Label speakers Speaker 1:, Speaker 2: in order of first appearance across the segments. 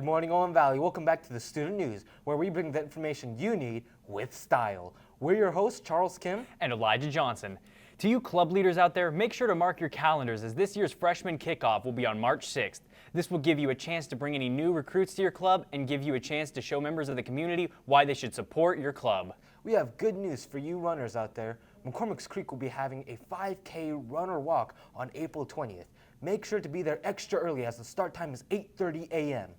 Speaker 1: Good morning, Owen Valley. Welcome back to the Student News, where we bring the information you need with style. We're your hosts, Charles Kim
Speaker 2: and Elijah Johnson. To you club leaders out there, make sure to mark your calendars as this year's freshman kickoff will be on March 6th. This will give you a chance to bring any new recruits to your club and give you a chance to show members of the community why they should support your club.
Speaker 1: We have good news for you runners out there. McCormick's Creek will be having a 5K run or walk on April 20th. Make sure to be there extra early as the start time is 8:30 a.m.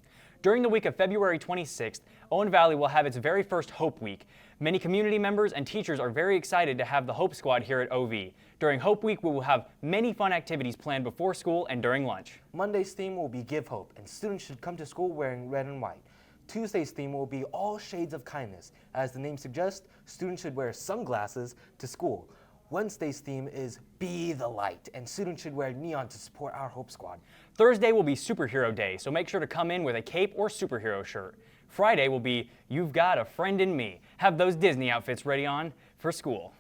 Speaker 2: During the week of February 26th, Owen Valley will have its very first Hope Week. Many community members and teachers are very excited to have the Hope Squad here at OV. During Hope Week, we will have many fun activities planned before school and during lunch.
Speaker 1: Monday's theme will be Give Hope, and students should come to school wearing red and white. Tuesday's theme will be All Shades of Kindness. As the name suggests, students should wear sunglasses to school. Wednesday's theme is Be the Light, and students should wear neon to support our Hope Squad.
Speaker 2: Thursday will be Superhero Day, so make sure to come in with a cape or superhero shirt. Friday will be You've Got a Friend in Me. Have those Disney outfits ready on for school.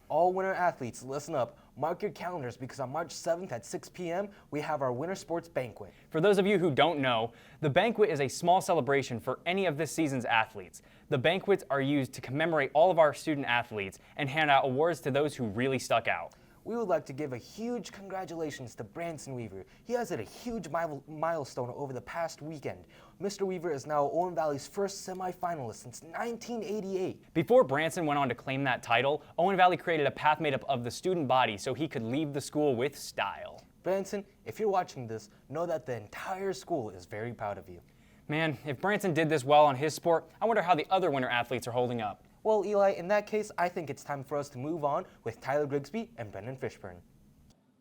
Speaker 1: All winter athletes, listen up. Mark your calendars because on March 7th at 6 p.m., we have our winter sports banquet.
Speaker 2: For those of you who don't know, the banquet is a small celebration for any of this season's athletes. The banquets are used to commemorate all of our student athletes and hand out awards to those who really stuck out.
Speaker 1: We would like to give a huge congratulations to Branson Weaver. He has hit a huge milestone over the past weekend. Mr. Weaver is now Owen Valley's first semifinalist since 1988.
Speaker 2: Before Branson went on to claim that title, Owen Valley created a path made up of the student body so he could leave the school with style.
Speaker 1: Branson, if you're watching this, know that the entire school is very proud of you.
Speaker 2: Man, if Branson did this well on his sport, I wonder how the other winter athletes are holding up.
Speaker 1: Well, Eli, in that case, I think it's time for us to move on with Tyler Grigsby and Brennan Fishburn.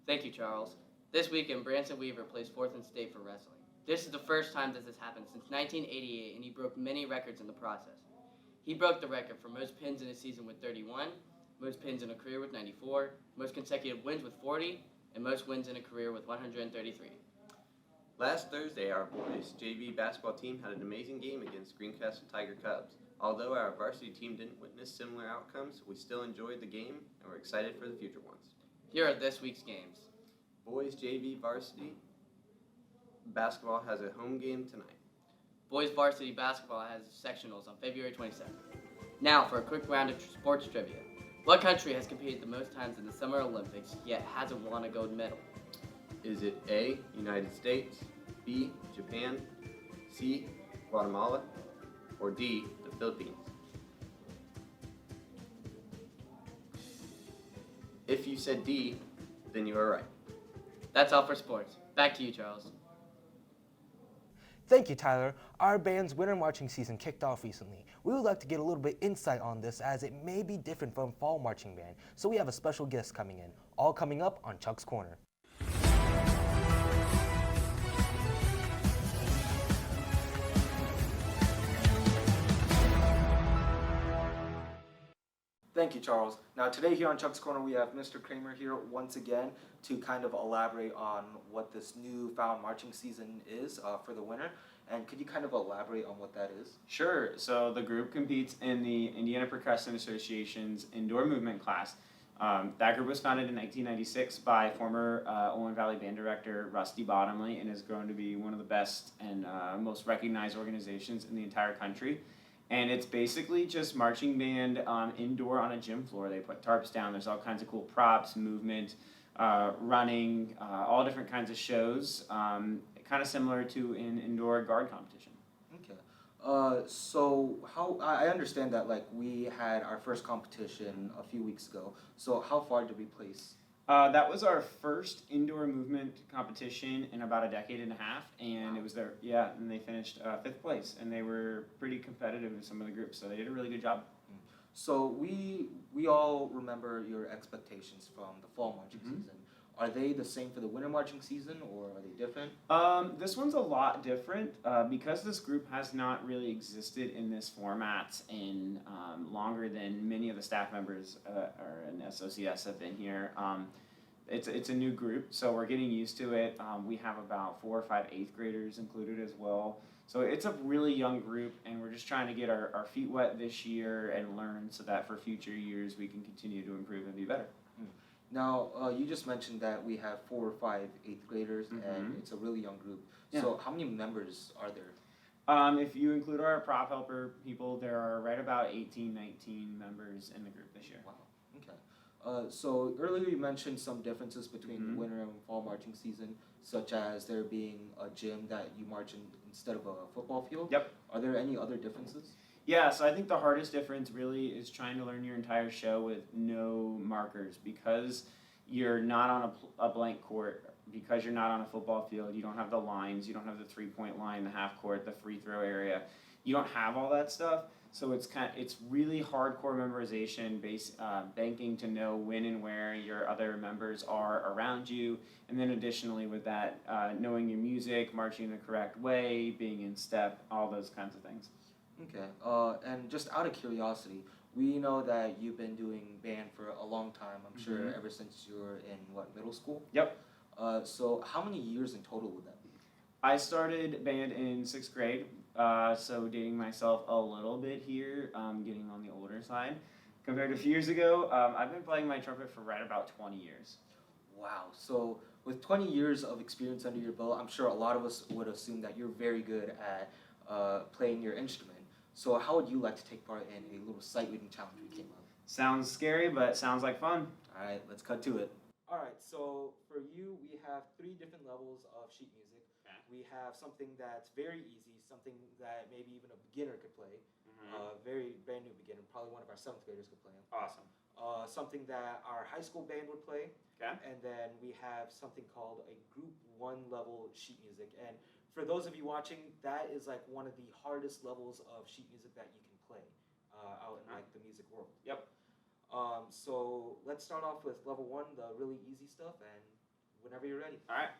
Speaker 3: Thank you, Charles. This weekend, Branson Weaver plays fourth in state for wrestling. This is the first time this has happened since 1988, and he broke many records in the process. He broke the record for most pins in a season with 31, most pins in a career with 94, most consecutive wins with 40, and most wins in a career with 133.
Speaker 4: Last Thursday, our boys' JV basketball team had an amazing game against Greencastle Tiger Cubs. Although our varsity team didn't witness similar outcomes, we still enjoyed the game and we're excited for the future ones.
Speaker 3: Here are this week's games.
Speaker 4: Boys JV varsity basketball has a home game tonight.
Speaker 3: Boys varsity basketball has sectionals on February 27th. Now for a quick round of sports trivia. What country has competed the most times in the Summer Olympics yet hasn't won a gold medal?
Speaker 4: Is it A, United States, B, Japan, C, Guatemala, or D, the Philippines? If you said D, then you are right.
Speaker 3: That's all for sports. Back to you, Charles.
Speaker 1: Thank you, Tyler. Our band's winter marching season kicked off recently. We would like to get a little bit insight on this as it may be different from fall marching band. So we have a special guest coming in, all coming up on Chuck's Corner.
Speaker 5: Thank you, Charles. Now today here on Chuck's Corner we have Mr. Kramer here once again to kind of elaborate on what this newfound marching season is for the winter. And could you kind of elaborate on what that is?
Speaker 6: Sure. So the group competes in the Indiana Percussion Association's indoor movement class. That group was founded in 1996 by former Owen Valley band director Rusty Bottomley and has grown to be one of the best and most recognized organizations in the entire country. And it's basically just marching band indoor on a gym floor. They put tarps down. There's all kinds of cool props, movement, running, all different kinds of shows, kind of similar to an indoor guard competition.
Speaker 5: Okay. So how I understand that like we had our first competition a few weeks ago. So how far did we place?
Speaker 6: That was our first indoor movement competition in about a decade and a half, and
Speaker 5: Wow.
Speaker 6: it was and they finished 5th place, and they were pretty competitive in some of the groups, so they did a really good job.
Speaker 5: So we all remember your expectations from the fall marching season. Are they the same for the winter marching season, or are they different?
Speaker 6: This one's a lot different because this group has not really existed in this format in longer than many of the staff members and associates have been here. It's a new group, so we're getting used to it. We have about 4 or 5 8th graders included as well. So it's a really young group, and we're just trying to get our feet wet this year and learn so that for future years we can continue to improve and be better.
Speaker 5: Now, you just mentioned that we have 4 or 5 8th graders, and it's a really young group.
Speaker 6: Yeah.
Speaker 5: So how many members are there?
Speaker 6: If you include our prop helper people, there are right about 18, 19 members in the group this year.
Speaker 5: Wow. Okay. So earlier you mentioned some differences between
Speaker 6: Mhm.
Speaker 5: the winter and fall marching season, such as there being a gym that you march in instead of a football field.
Speaker 6: Yep.
Speaker 5: Are there any other differences?
Speaker 6: Yeah, so I think the hardest difference really is trying to learn your entire show with no markers because you're not on a blank court, because you're not on a football field, you don't have the lines, you don't have the 3-point line, the half court, the free throw area. You don't have all that stuff, so it's really hardcore memorization, banking to know when and where your other members are around you, and then additionally with that, knowing your music, marching the correct way, being in step, all those kinds of things.
Speaker 5: Okay. And just out of curiosity, we know that you've been doing band for a long time. I'm sure
Speaker 6: Mhm.
Speaker 5: ever since you were in middle school.
Speaker 6: Yep.
Speaker 5: So how many years in total would that be?
Speaker 6: I started band in 6th grade, so dating myself a little bit here, getting on the older side. Compared to a few years ago, I've been playing my trumpet for right about 20 years.
Speaker 5: Wow. So with 20 years of experience under your belt, I'm sure a lot of us would assume that you're very good at playing your instrument. So how would you like to take part in a little sight reading challenge we came up?
Speaker 6: Sounds scary, but sounds like fun.
Speaker 5: All right, let's cut to it. All right, so for you, we have 3 different levels of sheet music.
Speaker 6: Okay.
Speaker 5: We have something that's very easy, something that maybe even a beginner could play, very brand new beginner, probably one of our 7th graders could play.
Speaker 6: Awesome.
Speaker 5: Something that our high school band would play,
Speaker 6: Okay.
Speaker 5: and then we have something called a group 1 level sheet music. And for those of you watching, that is like one of the hardest levels of sheet music that you can play out in like the music world.
Speaker 6: Yep.
Speaker 5: So let's start off with level 1, the really easy stuff, and whenever you're ready.
Speaker 6: All right.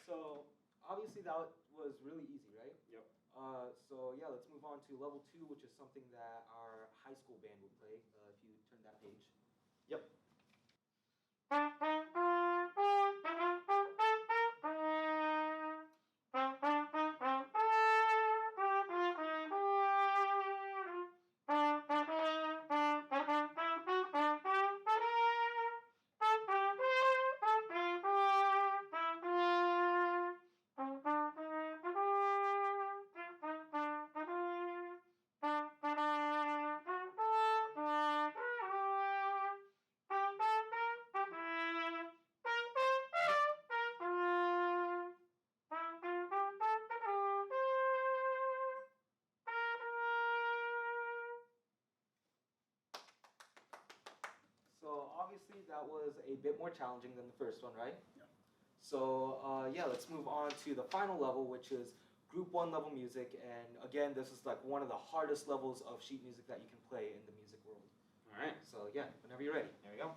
Speaker 5: So obviously that was really easy, right?
Speaker 6: Yep.
Speaker 5: So yeah, let's move on to level 2, which is something that our high school band would play. If you turn that page.
Speaker 6: Yep.
Speaker 5: So obviously that was a bit more challenging than the first one, right? Yeah. So yeah, let's move on to the final level, which is group 1 level music. And again, this is like one of the hardest levels of sheet music that you can play in the music world.
Speaker 6: All right.
Speaker 5: So yeah, whenever you're ready.
Speaker 6: There we go.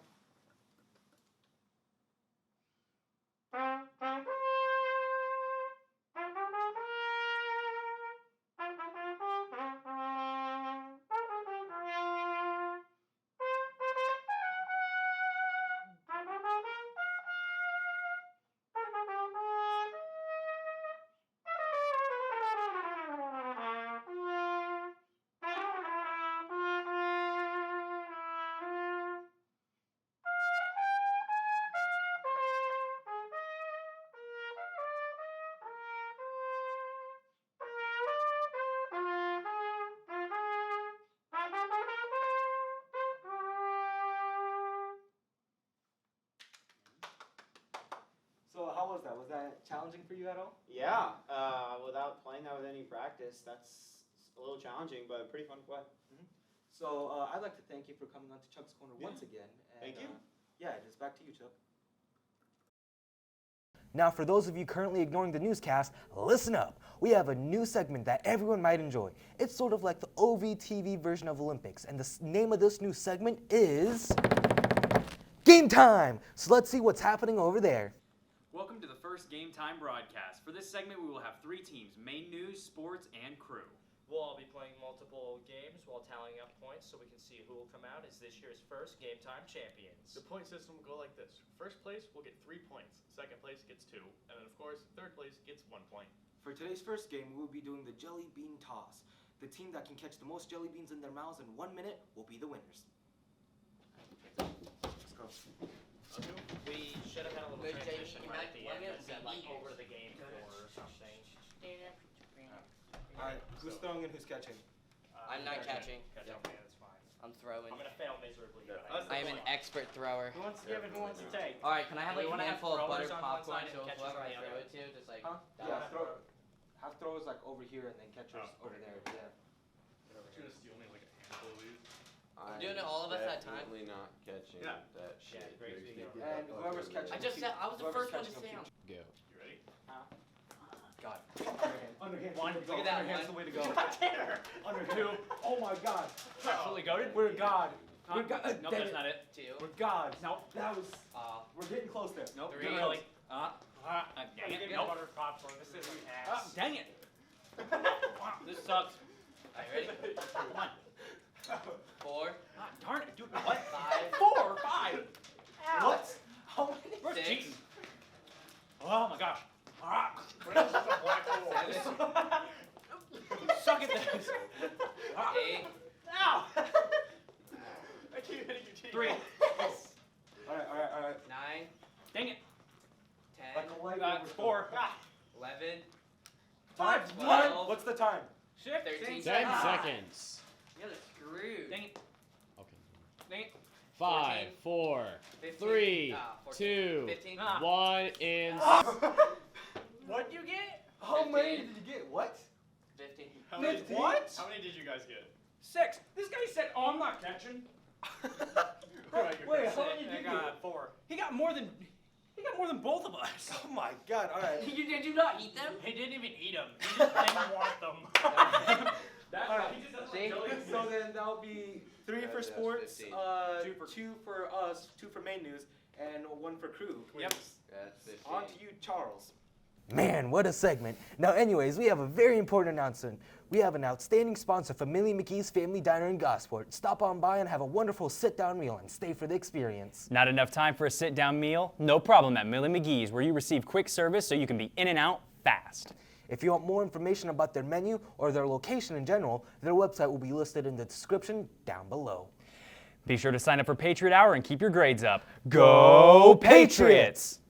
Speaker 5: So how was that? Was that challenging for you at all?
Speaker 6: Yeah. Without playing that with any practice, that's a little challenging, but pretty fun to play.
Speaker 5: So I'd like to thank you for coming on to Chuck's Corner
Speaker 6: Yeah.
Speaker 5: once again. And,
Speaker 6: Thank you.
Speaker 5: Yeah, it is back to you, Chuck.
Speaker 1: Now, for those of you currently ignoring the newscast, listen up. We have a new segment that everyone might enjoy. It's sort of like the OVTV version of Olympics, and the name of this new segment is Game Time! So let's see what's happening over there.
Speaker 7: Welcome to the first
Speaker 2: first Game Time broadcast. For this segment, we will have 3 teams: main news, sports, and crew.
Speaker 7: We'll all be playing multiple games while tallying up points so we can see who will come out as this year's first Game Time champions.
Speaker 8: The point system will go like this. First place will get 3 points. Second place gets 2. And then, of course, third place gets 1 point.
Speaker 5: For today's first game, we will be doing the jelly bean toss. The team that can catch the most jelly beans in their mouths in 1 minute will be the winners. Let's go.
Speaker 7: We should have had a little
Speaker 3: Good,
Speaker 7: transition
Speaker 3: Jamie.
Speaker 7: right at the end that
Speaker 3: Let
Speaker 7: said
Speaker 3: me
Speaker 7: like over the game score or something.
Speaker 5: All right, who's throwing and who's catching?
Speaker 3: I'm not catching.
Speaker 7: Okay, that's fine.
Speaker 3: I'm throwing.
Speaker 7: I'm gonna fail miserably.
Speaker 8: Yeah,
Speaker 7: but
Speaker 3: I am an expert thrower.
Speaker 7: Who wants to give and who wants to take?
Speaker 3: All right, can I have
Speaker 7: We
Speaker 3: like a
Speaker 7: wanna have
Speaker 3: handful of
Speaker 7: throwers
Speaker 3: butter
Speaker 7: on one
Speaker 3: popcorn
Speaker 7: side and
Speaker 3: so
Speaker 7: catchers
Speaker 3: whoever
Speaker 7: on
Speaker 3: I
Speaker 7: the
Speaker 3: throw
Speaker 7: other?
Speaker 3: it to, just like
Speaker 5: Huh?
Speaker 3: that.
Speaker 5: Have throwers like over here and then catchers over there. Yeah.
Speaker 8: You're gonna steal me like a handful of these?
Speaker 3: I'm doing it all of us at a time.
Speaker 4: Definitely not catching
Speaker 8: Yeah.
Speaker 4: that shit.
Speaker 7: Grigsby,
Speaker 4: Grigsby,
Speaker 7: yeah.
Speaker 5: And whoever's catching.
Speaker 3: I just said I was the
Speaker 5: Whoever's
Speaker 3: first one to
Speaker 5: catching
Speaker 3: say.
Speaker 5: them
Speaker 4: Go.
Speaker 8: You ready?
Speaker 3: God.
Speaker 5: Underhand.
Speaker 7: One.
Speaker 3: Look at that
Speaker 5: Underhand's
Speaker 3: one.
Speaker 5: the way to go. Underhand. Oh my God.
Speaker 2: Absolutely goated.
Speaker 5: We're God.
Speaker 2: Huh?
Speaker 5: We're God.
Speaker 2: Nope,
Speaker 5: Dang
Speaker 2: that's
Speaker 5: it.
Speaker 2: not it.
Speaker 3: 2.
Speaker 5: We're God.
Speaker 2: Nope.
Speaker 5: That was. We're getting close there.
Speaker 2: Nope.
Speaker 3: 3.
Speaker 2: Not really. Dang
Speaker 7: Give
Speaker 2: it.
Speaker 7: me
Speaker 2: Nope.
Speaker 7: butter popcorn. This isn't ass.
Speaker 2: Dang it. This sucks.
Speaker 3: Are you ready?
Speaker 2: Come on.
Speaker 3: 4.
Speaker 2: Darn it, dude. What?
Speaker 3: 5.
Speaker 2: 4 or 5?
Speaker 5: What? How many?
Speaker 2: Where's
Speaker 3: 6.
Speaker 2: cheating? Oh my gosh. Suck at this.
Speaker 3: 8.
Speaker 2: Ow.
Speaker 8: I keep hitting your teeth.
Speaker 2: 3.
Speaker 5: All right.
Speaker 3: 9.
Speaker 2: Dang it.
Speaker 3: 10.
Speaker 5: Like a light over
Speaker 2: 4.
Speaker 3: 11.
Speaker 5: 5.
Speaker 3: 12.
Speaker 5: What's the time?
Speaker 3: 13.
Speaker 9: 10 seconds.
Speaker 3: You're screwed.
Speaker 2: Dang it.
Speaker 9: Okay.
Speaker 2: Dang it.
Speaker 9: 5,
Speaker 3: 14,
Speaker 9: 4,
Speaker 3: 15,
Speaker 9: 3,
Speaker 3: 14,
Speaker 9: 2,
Speaker 3: 15.
Speaker 9: 1, and
Speaker 7: What'd you get?
Speaker 5: How many
Speaker 3: 15.
Speaker 5: did you get? What?
Speaker 3: 15.
Speaker 8: How many,
Speaker 5: 50?
Speaker 7: What?
Speaker 8: how many did you guys get?
Speaker 2: 6. This guy said, "Oh, I'm not catching."
Speaker 5: Wait, how many did
Speaker 7: I
Speaker 5: you get?
Speaker 7: got 4.
Speaker 2: He got more than both of us.
Speaker 5: Oh my God! All right.
Speaker 3: Did you not eat them?
Speaker 7: He didn't even eat them. He just didn't want them.
Speaker 2: That's
Speaker 5: All right.
Speaker 2: he just doesn't
Speaker 3: See?
Speaker 2: like jelly.
Speaker 5: So then that'll be 3 for
Speaker 4: That's
Speaker 5: sports,
Speaker 4: 15.
Speaker 5: 2 for us, 2 for main news, and 1 for crew.
Speaker 2: Yep.
Speaker 4: That's 15.
Speaker 5: On to you, Charles.
Speaker 1: Man, what a segment. Now anyways, we have a very important announcement. We have an outstanding sponsor for Millie McGee's Family Diner in Gosport. Stop on by and have a wonderful sit-down meal and stay for the experience.
Speaker 2: Not enough time for a sit-down meal? No problem at Millie McGee's, where you receive quick service so you can be in and out fast.
Speaker 1: If you want more information about their menu or their location in general, their website will be listed in the description down below.
Speaker 2: Be sure to sign up for Patriot Hour and keep your grades up. Go Patriots!